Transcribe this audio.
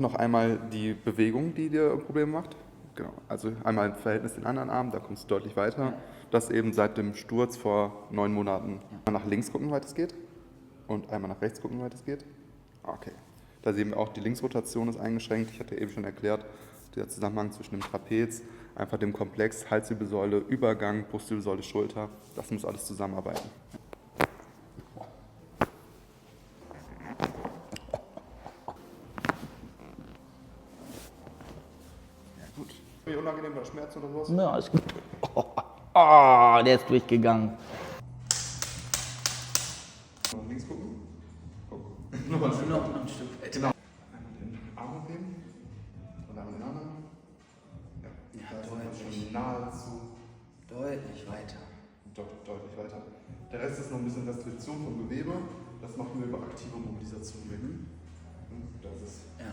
noch einmal die Bewegung, die dir Probleme macht. Genau. Also einmal im Verhältnis den anderen Arm, da kommst du deutlich weiter. Ja. Das eben seit dem Sturz vor 9 Monaten. Einmal nach links gucken, wie weit es geht. Und einmal nach rechts gucken, wie weit es geht. Okay. Da sehen wir auch, die Linksrotation ist eingeschränkt. Ich hatte eben schon erklärt, der Zusammenhang zwischen dem Trapez, einfach dem Komplex, Halswirbelsäule, Übergang, Brustwirbelsäule, Schulter. Das muss alles zusammenarbeiten. Ja, gut. Wie unangenehm oder Schmerzen oder sowas? Ja, ist gut. Oh, der ist durchgegangen. Nach links gucken. Guck. Noch ein Stück weiter. Genau. Einmal den Arm heben und einmal den anderen. Ja, da sind wir schon nahezu Deutlich weiter. deutlich weiter. Der Rest ist noch ein bisschen Restriktion vom Gewebe. Das machen wir über aktive Mobilisation weg. Das ist Ja.